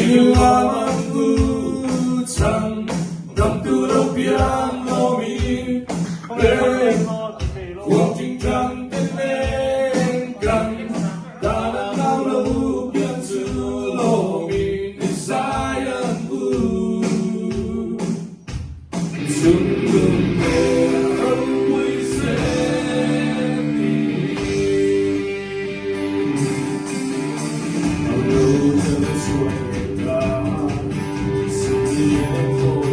Kehilanganku waktu rupiah nomi cuộc tình trăng tên lên gần ta đã bao lâu biến sự lộ mình để sai ân vu sung lung về không quy sẽ bao lâu chân xuôi ra sự yên thôi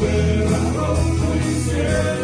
Where I always say